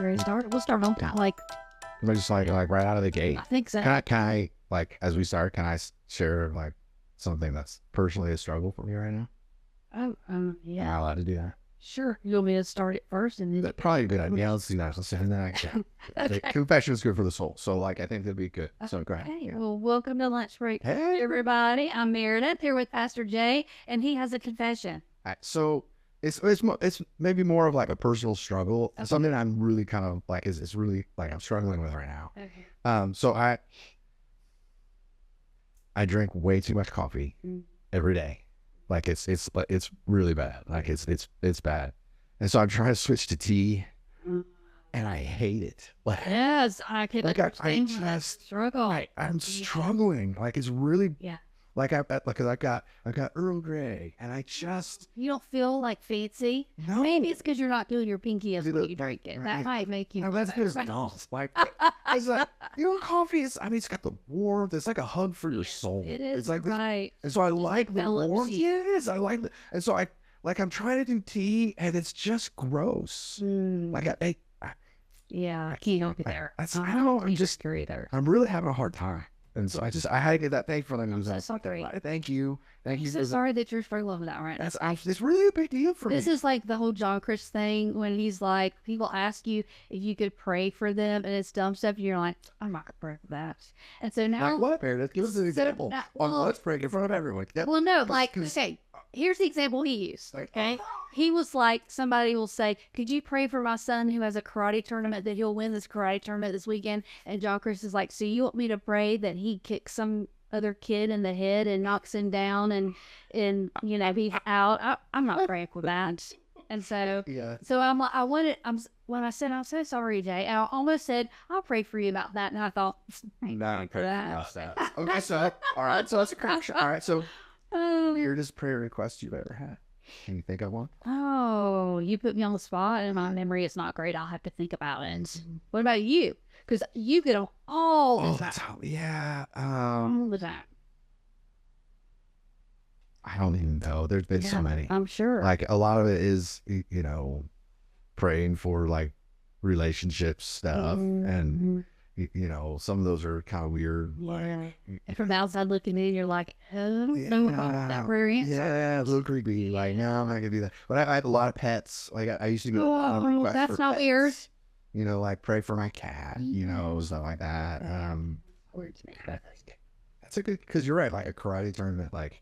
ready to start? We'll start on like Just like right out of the gate. I think so. Can I like as we start? Can I share like something that's personally a struggle for me right now? Oh, Am yeah, I allowed to do that? sure. You want me to start it first, and then That's probably a good idea. Let's do that. Let's do that. okay. Confession is good for the soul. So like I think that'd be good. So go ahead. Hey, well, welcome to lunch break, Hey. everybody. I'm Meredith here with Pastor Jay, and he has a confession. So it's maybe more of like a personal struggle. Okay. Something I'm really kind of like is really like I'm struggling with right now. Okay. So I drink way too much coffee every day. Like it's really bad. Like it's bad. And so I'm trying to switch to tea and I hate it. Like Yes, I can Like, I understand just- that struggle. I'm struggling. Like it's really Yeah. like I got Earl Grey and I just You don't feel like fancy. no. Maybe it's because you're not doing your pinky as See, when look, you drink it. right. That might make you. No, that's just dumb. Like it's like coffee is. I mean, it's got the warmth. It's like a hug for your soul. It is It's like this. right. And so I like the envelops warmth. you. Yes, I like it. And so I'm trying to do tea, and it's just gross. Like Yeah, I can't help you there. I don't know. I'm just either. I'm really having a hard time. And so I had to get that thing for them. I'm so sorry. Thank you. I'm so sorry that you're struggling with that right now. It's really a big deal for me. This is like the whole John Chris thing when he's like, people ask you if you could pray for them and it's dumb stuff, and you're like, I'm not gonna pray for that. And so now, Like what, Meredith? Give us an example. now- on well- Let's Pray in front of everyone. Yep. well, no, like, 'cause- okay, here's the example he used. Like- Okay, he was like, somebody will say, could you pray for my son who has a karate tournament that he'll win this karate tournament this weekend? And John Chris is like, so you want me to pray that he kicks some other kid in the head and knocks him down and you know he's out? I'm not praying for that. And so Yeah. when I said I'm so sorry, Jay, I almost said I'll pray for you about that, and I thought No, for that. Okay, so all right, so that's a crash. All right, so weirdest prayer request you've ever had? Can you think of one? Oh, you put me on the spot, and my memory is not great. I'll have to think about it. What about you? Because you get them all the time. that's how. Yeah. All the time. I don't even know. There's been so Yeah, many. I'm sure. Like a lot of it is, praying for like relationship stuff, and some of those are kind of weird. Yeah. And from the outside looking in, you're like, oh, no, that prayer answer. Yeah, a little creepy. Like, no, I'm not gonna do that. But I have a lot of pets. Like I used to go. Oh, that's not weird. Like pray for my cat. Stuff like that. That's a good because you're right. Like a karate tournament. Like,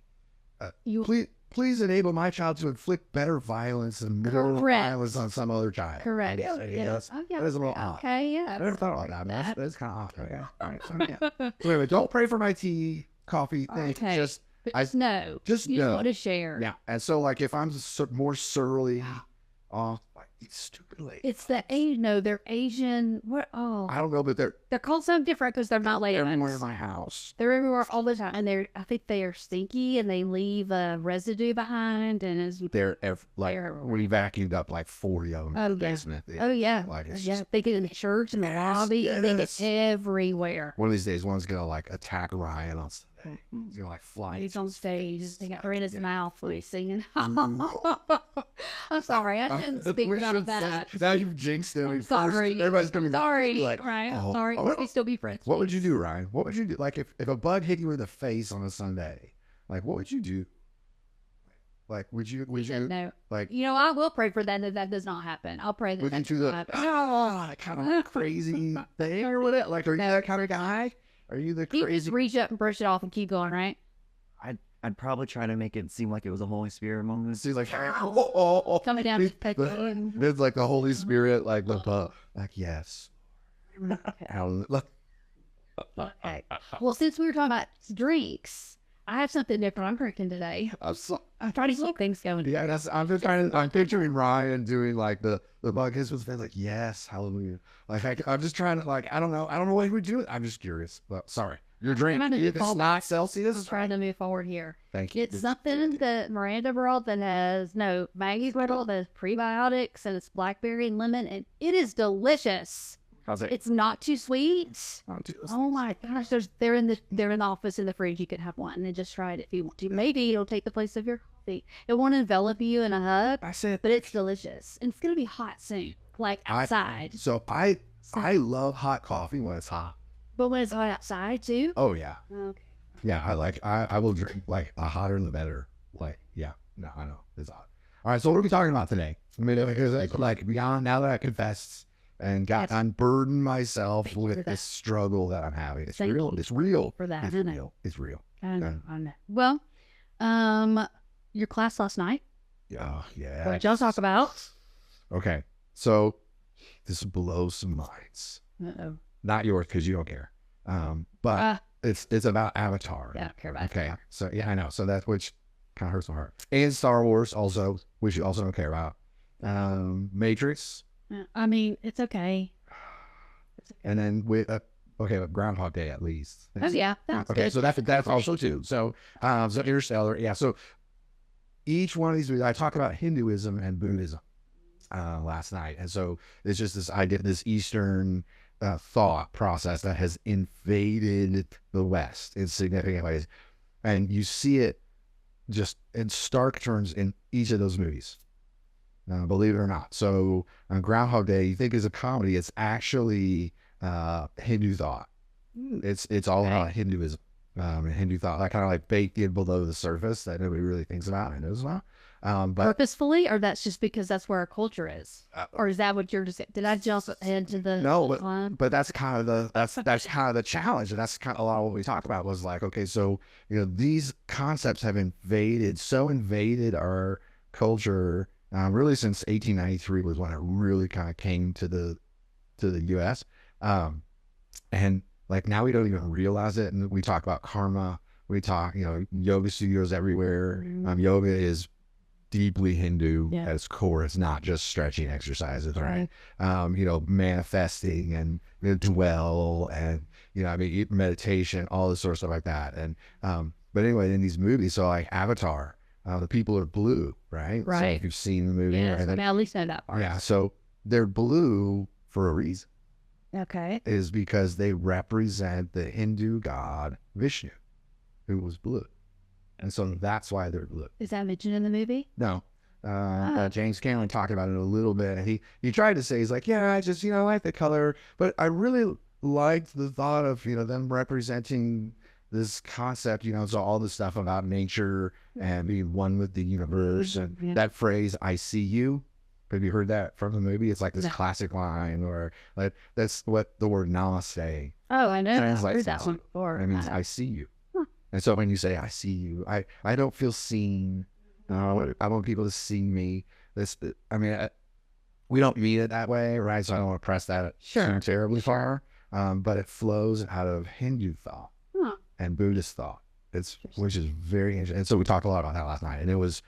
please enable my child to inflict better violence and more Correct. violence on some other child. Correct. Yeah, Yes. Oh, yeah. that is a little odd. Okay, yeah. I never thought about that. Man. That's kind of odd. Okay. All right. So, yeah. So anyway, don't pray for my tea, coffee thing. Okay. Just But I- just know. just you know. want to share. yeah. And so like if I'm more surly off, like these stupid ladies. It's the they're Asian. What? Oh, I don't know, but they're they're called something different because they're not everywhere in ladies. my house. They're everywhere all the time, and I think they are stinky, and they leave residue behind, and it's They're They're we vacuumed up like 40 of them Oh, in the yeah. basement. oh yeah, Like it's yeah. just, They get in the church and the Yes, lobby, and they yes. get everywhere. one of these days, one's gonna like attack Ryan on Sunday. He's gonna like fly. He's on stage. They got right in his mouth when he's singing. I'm sorry, I shouldn't speak We about should that. say- Now you've jinxed him. I'm sorry. Everybody's gonna be Sorry, like, Ryan. oh, Sorry. oh, We still be friends. what would you do, Ryan? What would you do? Like if a bug hit you in the face on a Sunday, like what would you do? Like would you No. like I will pray for that does not happen. I'll pray that would you that do does the not happen. kind of crazy thing or whatever? Like are you that kind of guy? Are you the You just crazy? reach up and brush it off and keep going, right? I'd probably try to make it seem like it was a Holy Spirit moment. He's like oh. Coming down to pet you. There's like the Holy Spirit, like yes. Look, Okay. Well, since we were talking about drinks, I have something different I'm drinking today. I'm trying to keep things going. yeah, I'm picturing Ryan doing like the bug hits with face, like yes, hallelujah. Like I'm just trying to like I don't know what he would do. I'm just curious. But sorry, your drink. I'm gonna It's call- not I'm Celsius. trying to move forward here. Thank you. It's something that Miranda brought that has Maggie's brought that has prebiotics and it's blackberry and lemon, and it is delicious. How's it? It's not too sweet. Not too- Oh my gosh, they're in the office in the fridge. You could have one and just try it if you want to. Maybe it'll take the place of your coffee. It won't envelop you in a hug, I said but it's delicious. And it's gonna be hot soon. like outside. I love hot coffee when it's hot. But when it's hot outside too? Oh yeah. Okay. Yeah, I will drink like the hotter the better. Like, yeah, no, I know it's hot. All right, so what are we talking about today? I mean, like beyond now that I confessed and got unburdened myself with this struggle that I'm having. It's real. It's real. For that, it's real. It's real. I know. Well, your class last night. Yeah. What did y'all talk about? Okay, so this blows some minds. Uh-oh. Not yours because you don't care. But it's about Avatar. Yeah, I don't care about Okay, Avatar. so yeah, I know. So that's which kind of hurts my heart. And Star Wars also, which you also don't care about. Matrix. I mean, it's okay. And then with Groundhog Day at least. Oh yeah, that's okay. good. So that's also too. So so Interstellar. Yeah. So each one of these, I talked about Hinduism and Buddhism last night, and so it's just this idea, this Eastern thought process that has invaded the West in significant ways, and you see it just in stark terms in each of those movies. Believe it or not. So Groundhog Day, you think is a comedy, it's actually Hindu thought. It's all about Hinduism and Hindu thought, that kind of like baked in below the surface that nobody really thinks about and knows about. But Purposefully, or that's just because that's where our culture is, or is that what you're just? Did I jump ahead to the? No, but that's kind of that's kind of the challenge, and that's kind of a lot of what we talked about was like, okay, so these concepts have invaded our culture really since 1893 was when it really kind of came to the U.S. And like now we don't even realize it, and we talk about karma. We talk, yoga studios everywhere. Yoga is deeply Hindu at its core. It's not just stretching exercises, right? Manifesting and dwell and meditation, all this sort of stuff like that. And but anyway, in these movies, so like Avatar, the people are blue, right? Right. So if you've seen the movie, Yeah, right? so now at least know that part. Yeah, so they're blue for a reason. Okay. Is because they represent the Hindu god Vishnu, who was blue. And so that's why they're blue. Is that mentioned in the movie? No. James Cameron talked about it a little bit. And he tried to say, he's like, yeah, I just, I like the color. But I really liked the thought of, them representing this concept, so all the stuff about nature and being one with the universe. And that phrase, I see you. Have you heard that from the movie? It's like this classic line, or like that's what the word namaste. Oh, I know. I've Like, heard that one before. It means I see you. And so when you say I see you, I don't feel seen. I want people to see me. We don't mean it that way, right? So I don't want to press that too terribly far. But it flows out of Hindu thought and Buddhist thought. Which is very interesting. And so we talked a lot about that last night, and it was.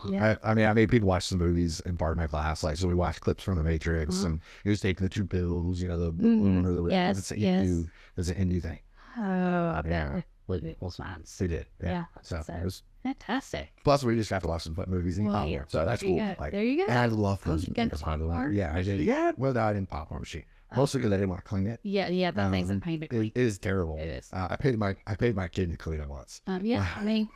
Yeah. I made people watch some movies in part of my class, like so we watched clips from The Matrix, and he was taking the two pills, the moon or the red. It's a Hindu thing. Oh, I bet people's minds. They did, Yeah. So it was fantastic. Plus, we just got to watch some fun movies in popcorn, so that's cool. There Like, you go. and I love those. You got the popcorn? Yeah, I did. Yeah, well, no, I didn't popcorn machine. Mostly because I didn't want to clean it. Yeah, that thing's a pain to clean. It is terrible. It is. I paid my kid to clean it once. Yeah, I mean,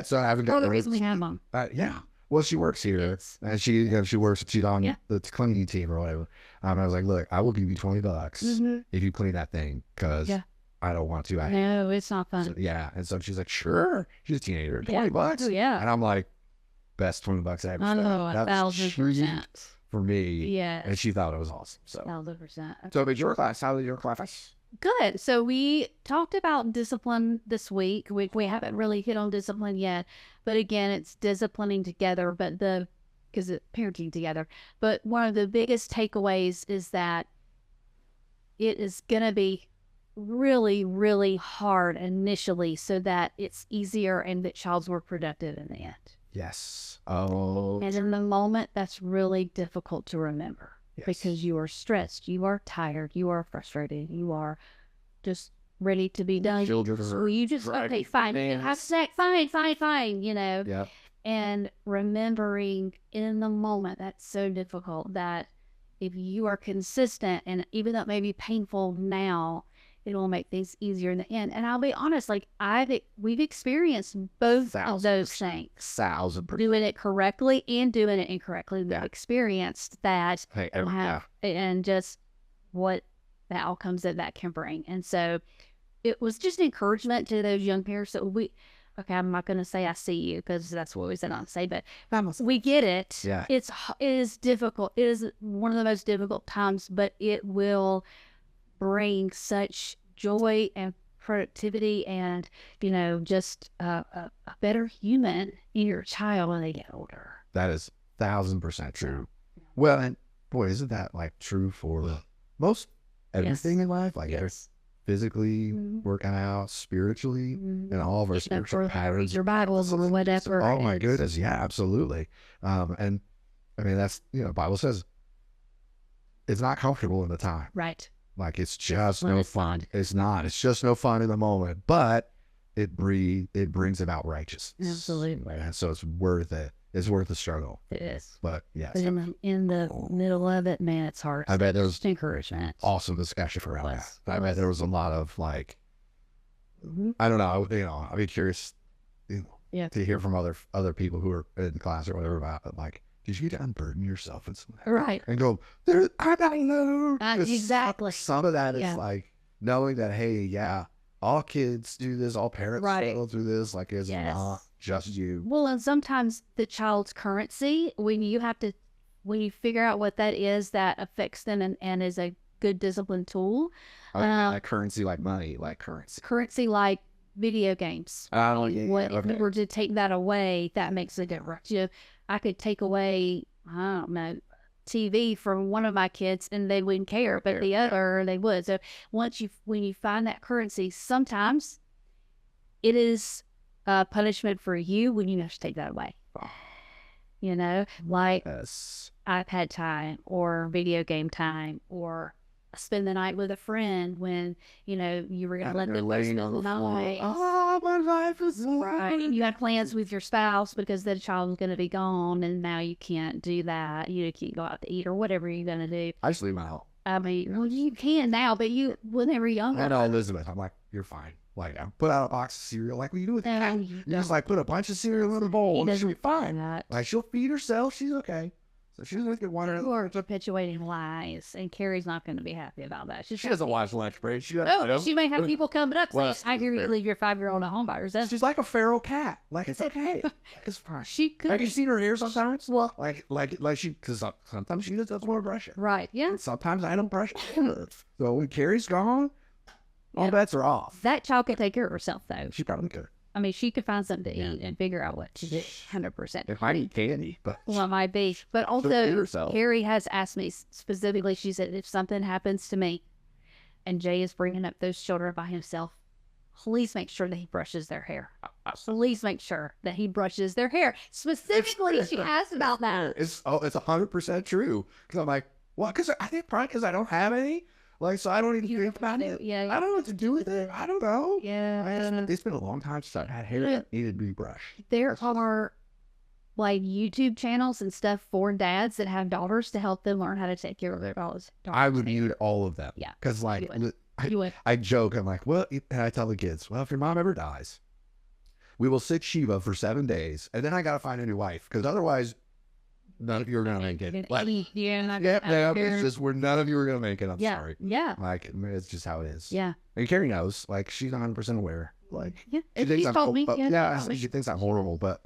so I haven't got the reason we have them. Yeah. Well, she works here, and she's on the cleaning team or whatever. I was like, look, I will give you $20 if you clean that thing, because I don't want to. No, it's not fun. So, and so she's like, sure. She's a teenager, $20. Oh, yeah. And I'm like, best $20 I ever spent. Oh, 1,000%. For me. Yeah. And she thought it was awesome. So 1,000%. So, but your class, how did your class? Good. So we talked about discipline this week. We haven't really hit on discipline yet, but again, it's disciplining together, because it's parenting together. But one of the biggest takeaways is that it is going to be really, really hard initially so that it's easier and the child's more productive in the end. Yes. Oh. And in the moment, that's really difficult to remember. Yes. Because you are stressed, you are tired, you are frustrated, you are just ready to be done. So you just, okay, fine, have a snack, fine, Yeah. And remembering in the moment, that's so difficult, that if you are consistent, and even though it may be painful now, it will make things easier in the end. And I'll be honest, like we've experienced both of those things. 1,000%. Doing it correctly and doing it incorrectly. We've experienced that Hey, and just what the outcomes that can bring. And so it was just encouragement to those young parents that okay, I'm not going to say I see you because that's what we said not to say, but we get it. Yeah. It is difficult. It is one of the most difficult times, but it will bring such joy and productivity and, just a better human in your child when they get older. That is 1,000% true. Well, and boy, isn't that like true for most everything in life? Like physically working out, spiritually, and all of our spiritual patterns. Your Bibles or whatever. Oh my goodness, yeah, absolutely. And I mean, that's the Bible says it's not comfortable in the time. Right. Like it's just no fun. It's not. It's just no fun in the moment, but it brings about righteousness. Absolutely. And so it's worth it. It's worth the struggle. It is. But yes. But in the middle of it, man, it's hard. I bet there was encouragement. Awesome discussion around that. I bet there was a lot of like, I don't know. I'd be curious, to hear from other people who are in class or whatever about like, did you get to unburden yourself and something? Right. And go, I don't know. Exactly. Some of that is like knowing that, hey, all kids do this, all parents go through this. Like it's not just you. Well, and sometimes the child's currency, when you figure out what that is that affects them and is a good discipline tool. Like currency, like money, like currency. Currency, like video games. If we were to take that away, that makes a difference. I could take away, I don't know, TV from one of my kids and they wouldn't care, but the other they would. So when you find that currency, sometimes it is punishment for you when you have to take that away. Like iPad time or video game time or spend the night with a friend when you were gonna let them laying on the night. Oh, my life is right. You had plans with your spouse because the child was gonna be gone, and now you can't do that. You can't go out to eat or whatever you're gonna do. I just leave my house. I mean, well, you can now, but when they were younger. I know Elizabeth. I'm like, you're fine. Like, I put out a box of cereal. Like, what you do with that? You just like put a bunch of cereal in a bowl, and she'll be fine. Like, she'll feed herself. She's okay. So she doesn't get water. You are perpetuating lies, and Carrie's not going to be happy about that. She doesn't watch lunch break. She may have people coming up saying, "I hear you leave your 5-year-old at home by herself." She's like a feral cat. Like it's okay. It's fine. She could. Have you seen her hair sometimes? Well, like she, because sometimes she just doesn't want to brush it. Right. Yeah. And sometimes I don't brush it. So when Carrie's gone, all bets are off. That child can take care of herself, though. She probably could. I mean, she could find something to eat and figure out what to do. 100%. It might eat candy, but well, it might be. But also, Carrie has asked me specifically. She said, if something happens to me, and Jay is bringing up those children by himself, please make sure that he brushes their hair. Please make sure that he brushes their hair. Specifically, she asked about that. It's 100% true. Because I'm like, well, because I think probably because I don't have any. Like, so I don't even think about it. Yeah. I don't know what to do with it. I don't know. Yeah. It's been a long time since I had hair that needed to be brushed. There are like YouTube channels and stuff for dads that have daughters to help them learn how to take care of their daughters. I would mute all of them. Yeah. Because like, you would. I joke. I'm like, well, and I tell the kids, well, if your mom ever dies, we will sit Shiva for 7 days. And then I got to find a new wife. Because otherwise, none of you are going to make it. Like, it's just where none of you are going to make it. I'm sorry. Yeah. Like, it's just how it is. Yeah. And Carrie knows. Like, she's 100% aware. Like, she's told me. She thinks I'm horrible, but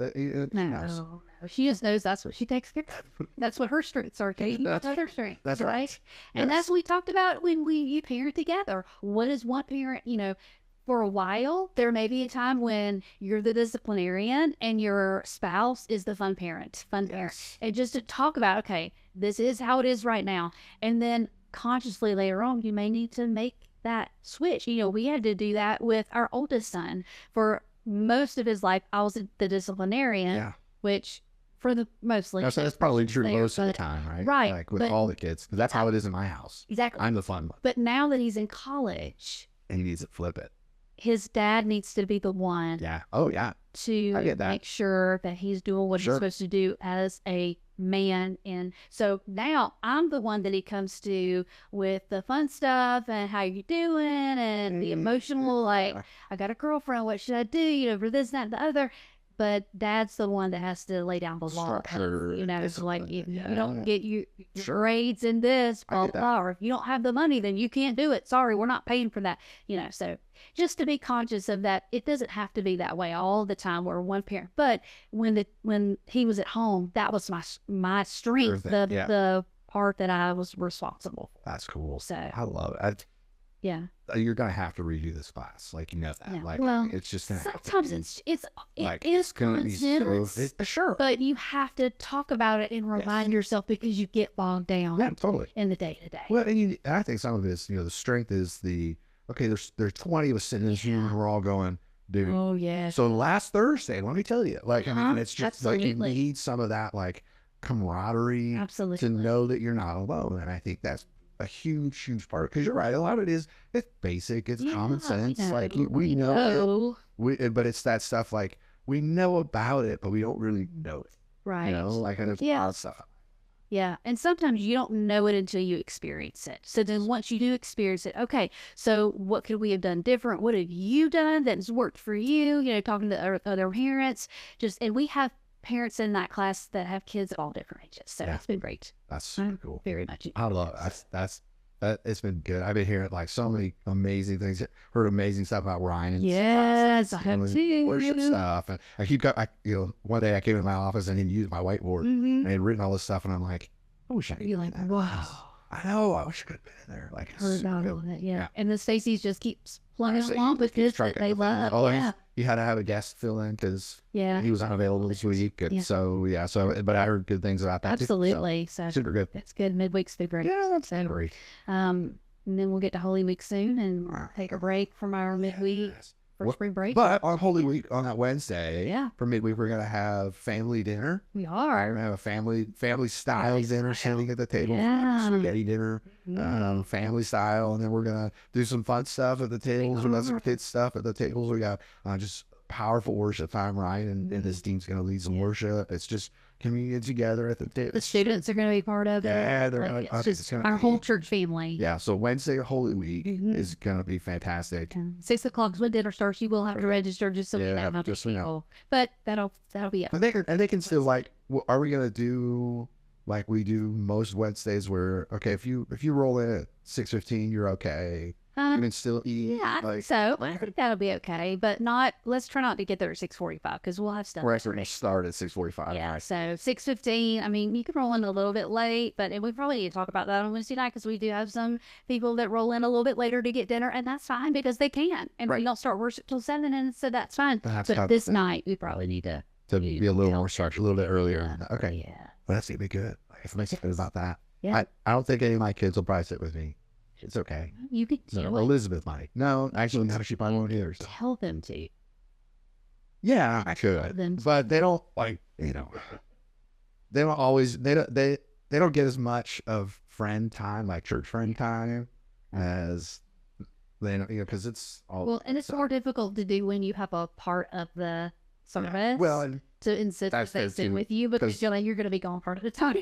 no. She just knows that's what she takes care of. That's what her strengths are, Katie. That's her strengths. That's right. And that's what we talked about when you parent together. What is one parent, for a while, there may be a time when you're the disciplinarian and your spouse is the fun parent. And just to talk about, okay, this is how it is right now. And then consciously later on, you may need to make that switch. We had to do that with our oldest son. For most of his life, I was the disciplinarian, which for the mostly. That's probably true most of the time, right? Right. Like with all the kids. Because that's how it is in my house. Exactly. I'm the fun one. But now that he's in college. And he needs to flip it. His dad needs to be the one. Yeah. Oh, yeah. to get that. make sure that he's doing what he's supposed to do as a man. And so now I'm the one that he comes to with the fun stuff and how you doing and the emotional, like, I got a girlfriend, what should I do, for this, that, and the other. But Dad's the one that has to lay down the law. It's like, if you don't get your grades in this, blah, blah, or if you don't have the money, then you can't do it. Sorry, we're not paying for that. So just to be conscious of that, it doesn't have to be that way all the time. We're one parent. But when he was at home, that was my strength, the part that I was responsible for. That's cool. So I love it. You're gonna have to redo this class, that. Like, it's just gonna sometimes it is coincidence, sure, but you have to talk about it and remind yourself, because you get bogged down. Totally. In the day to day. Well, and I think some of this, the strength is there's 20 of us sitting in this room and we're all going, dude. Oh yeah. So last Thursday, let me tell you, it's just absolutely. like you need some of that camaraderie, absolutely, to know that you're not alone, and I think that's a huge part, because you're right, a lot of it's basic, it's common sense, we know it, but it's that stuff, we know about it, but we don't really know it, right? And there's a lot of stuff. And sometimes you don't know it until you experience it. So then once you do experience it, okay, so what could we have done different? What have you done that's worked for you? Talking to other parents, and we have parents in that class that have kids of all different ages. So it's been great. That's super cool. Very much. I love it. That it's been good. I've been hearing so many amazing things. Heard amazing stuff about Ryan. Yes, I have too. Worship stuff. And one day I came in my office and he used my whiteboard and he'd written all this stuff, and I'm like, I wish I could. You're like, wow. I know. I wish I could have been in there. Heard about all that. Yeah. And the Stacy's just keeps plugging along with this that they love. You had to have a guest fill in because he was unavailable this week. And but I heard good things about that. Absolutely. Too, so super good. That's good. Midweek's been great. Yeah, that's great. And then we'll get to Holy Week soon and take a break from our midweek for spring break. But on Holy Week, on that Wednesday, for midweek, we're going to have family dinner. We are. We're going to have a family style dinner, sitting at the table. Spaghetti dinner, family style. And then we're going to do some fun stuff at the tables. We got some kids stuff at the tables. We got just powerful worship time, Ryan, and his team's going to lead some worship. It's just communion together at the table. The students are going to be part of it. Yeah, they're going to. It's just our whole church family. Yeah, so Wednesday, Holy Week is going to be fantastic. 6 o'clock is when dinner starts. You will have to register just so we know how many people. But that'll be it. And they can still are we going to do like we do most Wednesdays, where if you roll in at 6:15, you're okay. You can still eat. Yeah, I think so. I think that'll be okay, but let's try not to get there at 6:45, because we'll have stuff. We're actually going to start at 6:45. Yeah, so 6:15. I mean, you can roll in a little bit late, but we probably need to talk about that on Wednesday night, because we do have some people that roll in a little bit later to get dinner, and that's fine because they can. And we don't start worship till 7, and so that's fine. But this night, we probably need to be a little more structured, a little bit earlier. Okay. Yeah. Well, that's going to be good. I'm excited about that. Yeah. I don't think any of my kids will probably sit with me. It's okay. You can Elizabeth might. No, actually, not she probably won't either. So. Tell them to. Yeah, I could. But they don't they don't always, they don't get as much of friend time, like church friend time, as they because it's all. Well, and it's more difficult to do when you have a part of the service. Well, to insist that they sit with you, because you're going to be gone part of the time.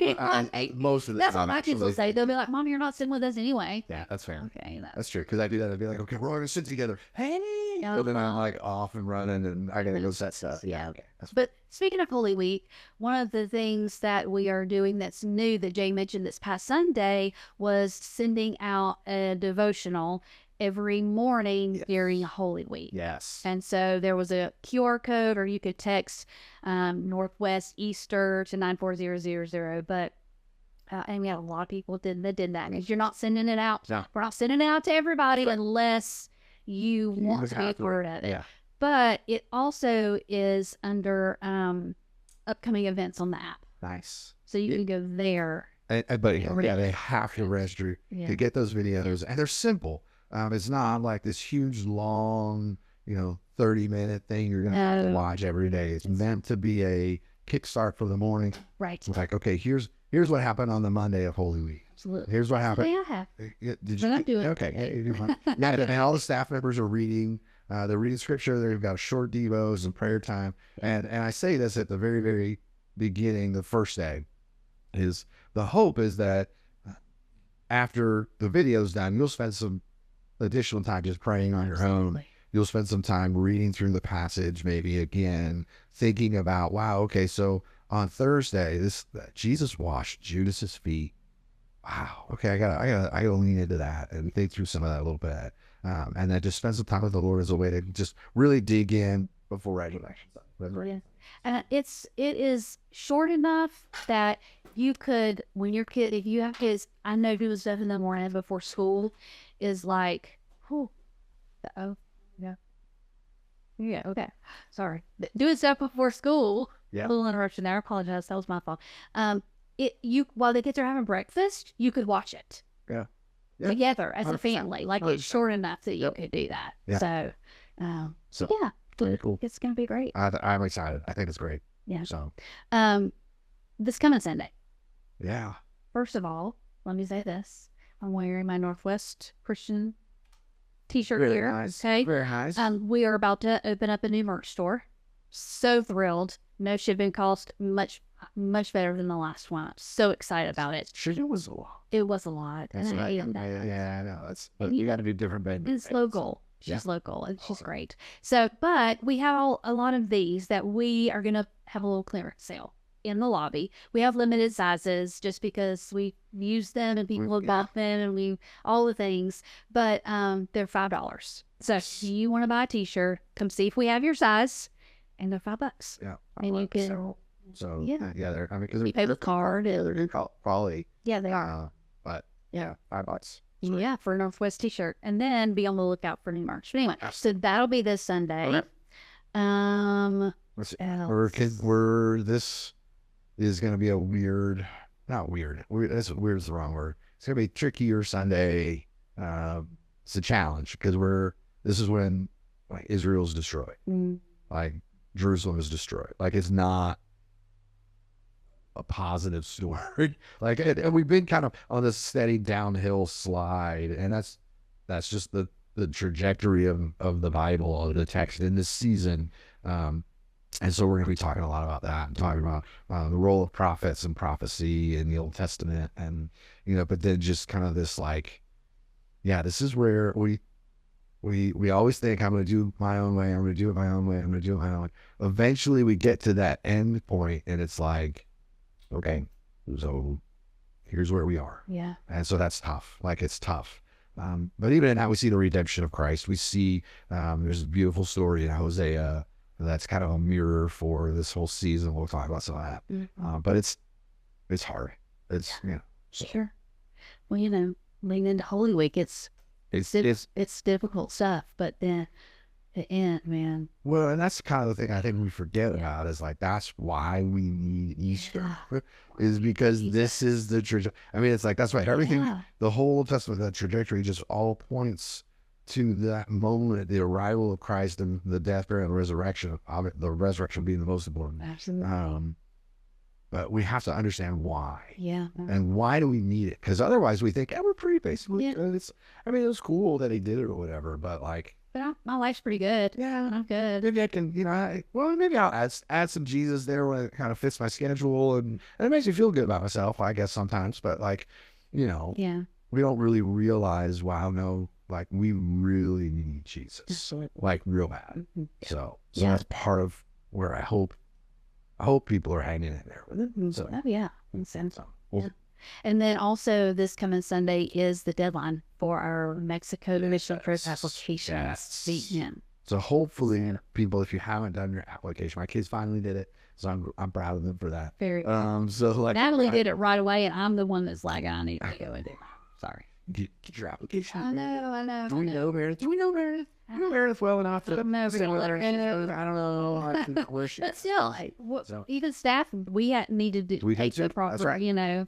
Most of the That's time. what my kids will say. They'll be like, Mom, you're not sitting with us anyway. Yeah, that's fair. Okay. That's true. Because I do that. I'd be like, okay, we're all going to sit together. Hey! So then I'm off and running, and I got to go set stuff. Yeah, okay. But speaking of Holy Week, one of the things that we are doing that's new that Jay mentioned this past Sunday was sending out a devotional every morning during Holy Week. Yes. And so there was a QR code, or you could text Northwest Easter to 94000. But and we had a lot of people that did that, because you're not sending it out. No. We're not sending it out to everybody unless you want to be a part of it. Yeah. But it also is under upcoming events on the app. Nice. So you can go there. But they have to register to get those videos, and they're simple. It's not like this huge, long, 30-minute thing you're going to have to watch every day. It's meant to be a kickstart for the morning. Right. It's like, okay, here's what happened on the Monday of Holy Week. Absolutely. Here's what happened. Yeah, I have. Did But I'm doing it. Okay. And all the staff members are reading they're reading scripture. They've got short devos and prayer time. And I say this at the very, very beginning, the first day, is the hope is that after the video's done, you'll spend some additional time just praying on your own. You'll spend some time reading through the passage, maybe again, thinking about, wow, okay, so on Thursday, Jesus washed Judas's feet. Wow, okay, I gotta lean into that and think through some of that a little bit, and then just spend some time with the Lord as a way to just really dig in before writing action. Yeah. It is short enough that you could, when your kid, if you have kids, I know doing stuff in the morning before school is like, yeah, okay, sorry, doing stuff before school. Yeah. A little interruption there. I apologize. That was my fault. While the kids are having breakfast, you could watch it. Yeah. Together as 100%. a family. Like it's short enough that you could do that. Yeah. So yeah, very cool. It's gonna be great. I'm excited. I think it's great. Yeah. So. This coming Sunday. Yeah. First of all, let me say this: I'm wearing my Northwest Christian T-shirt Very here. nice. Okay. Very nice. We are about to open up a new merch store. So thrilled. No shipping cost. Much better than the last one. I'm so excited about it. Sure, it was a lot. It was a lot. That's And I right. hated that. Yeah, I know. But you got to do different bed. It's local. Yeah. She's local and she's great. So, but we have a lot of these that we are going to have a little clearance sale in the lobby. We have limited sizes just because we use them and people have bought them and all the things, but they're $5. So if you want to buy a t-shirt, come see if we have your size, and they're $5. Yeah. And you can, So yeah, they're, I mean, because you pay with card. they're good quality. Yeah, they are. But yeah, $5. Yeah, for a Northwest t-shirt. And then be on the lookout for new merch. But anyway, so that'll be this Sunday. Okay. This is going to be a weird, not weird. Weird is the wrong word. It's going to be a trickier Sunday. It's a challenge because this is when like Israel's destroyed. Like Jerusalem is destroyed. Like it's not a positive story. Like and we've been kind of on this steady downhill slide, and that's just the trajectory of the Bible, of the text in this season. And so we're going to be talking a lot about that, and talking about the role of prophets and prophecy in the Old Testament, and but then just kind of this like, yeah, this is where we always think I'm going to do my own way, I'm going to do it my own way, I'm going to do it my own way. Eventually we get to that end point, and it's like, okay, so here's where we are. Yeah. And so that's tough. Like it's tough. But even in that, we see the redemption of Christ. We see there's a beautiful story in Hosea that's kind of a mirror for this whole season. We'll talk about some of that. But it's hard. It's Sure. Well, leading into Holy Week, it's difficult stuff, but then the end, man. Well, and that's kind of the thing I think we forget about is like that's why we need Easter is because this is the trajectory. I mean, it's like that's right. Everything, the whole Old Testament, that trajectory just all points to that moment, the arrival of Christ and the death, burial, and resurrection. The resurrection being the most important. Absolutely. But we have to understand why. Yeah. And why do we need it? Because otherwise we think, we're pretty basically good. I mean, it was cool that he did it or whatever, but like. But my life's pretty good. Yeah. I'm good. Maybe I can, maybe I'll add some Jesus there when it kind of fits my schedule. And it makes me feel good about myself, I guess, sometimes. But like, yeah, we don't really realize, wow, no, like we really need Jesus, like real bad. So that's part of where I hope people are hanging in there with it. So, And then also this coming Sunday is the deadline for our Mexico mission trip application. So hopefully, people, if you haven't done your application, my kids finally did it, so I'm proud of them for that. Very. So like Natalie did it right away, and I'm the one that's like, I need to go and do it. Sorry. Get your application. I know. Do we know Meredith? I know Meredith well enough to send a letter. I don't know where she. But still, even staff, we needed to take the proper,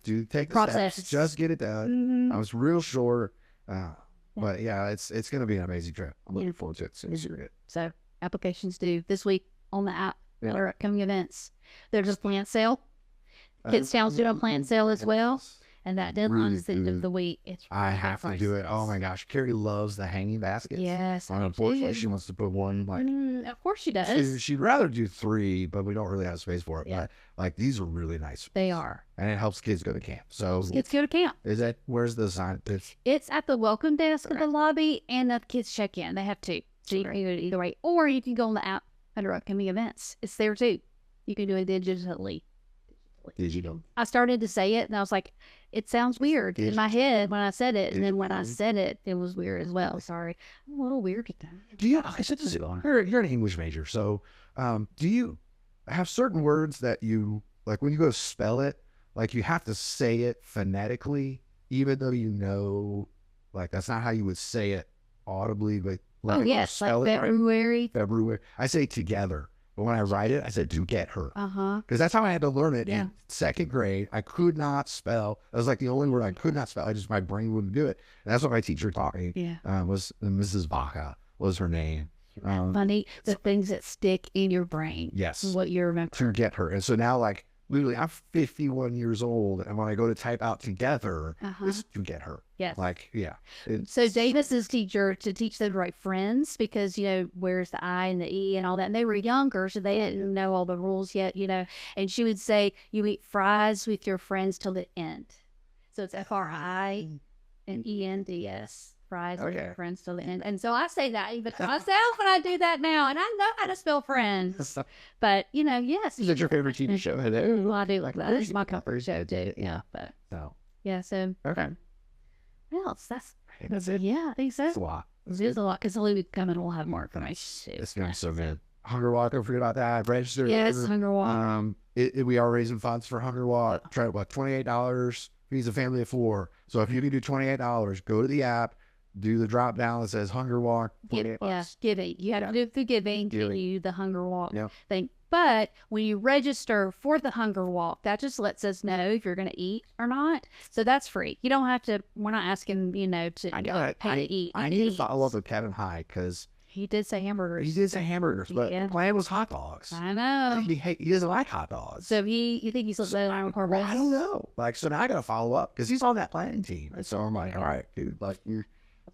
do take the process. Steps. Just get it done. I was real sure, but yeah, it's going to be an amazing trip. I'm looking forward to it. It's great. So applications due this week on the app. Our upcoming events. There's a plant sale. Kidstown's doing a plant sale as well. and that deadline is the end Really of the week. It's I really have to do it. Oh my gosh, Carrie loves the hanging baskets. Yes, I Unfortunately, do. she wants to put one. Like Of course she does. she'd rather do 3, but we don't really have space for it. Yeah. But like these are really nice, They are. and it helps kids go to camp. So Kids go to camp. is that where's the sign? It's at the welcome desk of the lobby, and the kids check in. They have to. So you can do it either way, or you can go on the app under upcoming events. It's there too. You can do it digitally. Digital. I started to say it, and I was like, it sounds weird in my head when I said it, and then when I said it, it was weird as well. Sorry, I'm a little weird at that. Do you? I said this. You're an English major, so do you have certain words that you like when you go to spell it? Like you have to say it phonetically, even though you know, like that's not how you would say it audibly. But Oh yes, like February. February. I say together, but when I write it, I said to get her. Because that's how I had to learn it in 2nd grade. I could not spell. That was like the only word I could not spell. My brain wouldn't do it. And that's what my teacher taught me. Was Mrs. Baca was her name. Funny, the things that stick in your brain. Yes. What you remember. To get her. And so now, like, literally, I'm 51 years old, and when I go to type out together, it's to get her. Yes. Like, yeah. So Davis's teacher to teach them to write friends because, where's the I and the E and all that. And they were younger, so they didn't know all the rules yet, And she would say, you eat fries with your friends till the end. So it's Fri and ENDS. Fries with your friends till the end. And so I say that even to myself when I do that now. And I know how to spell friends. But, yes. Is that your favorite TV show? Well, I do like that. It's my comfort show, too. Yeah. But, yeah, so. Okay. What else? That's it. Yeah, I think so. It's a lot. It is a lot because Hollywood coming will have more information. It's going to be so good. Hunger Walk, don't forget about that. Register. Yes, Hunger Walk. We are raising funds for Hunger Walk. Try about $28. Feeds a family of 4. So if you can do $28, go to the app, do the drop down that says Hunger Walk. Giving. You have to do it through giving to you the Hunger Walk thing. But when you register for the Hunger Walk, that just lets us know if you're going to eat or not. So that's free. You don't have to. We're not asking to pay to eat. I need to follow up with Kevin Hyde because he did say hamburgers. He did say hamburgers, but the plan was hot dogs. I know. He doesn't like hot dogs. So you think he's listening on purpose? I don't know. So now I got to follow up because he's on that planning team. And so I'm like, all right, dude,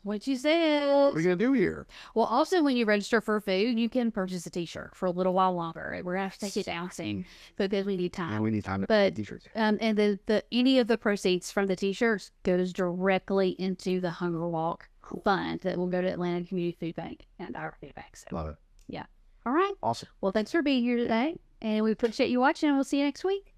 what you said. What are we going to do here? Well, also, when you register for food, you can purchase a t-shirt for a little while longer. We're going to have to take it down soon because we need time. We need time to but t-shirts. And the any of the proceeds from the t-shirts goes directly into the Hunger Walk fund that will go to Atlanta Community Food Bank and our food bank. So, love it. Yeah. All right. Awesome. Well, thanks for being here today. And we appreciate you watching, and we'll see you next week.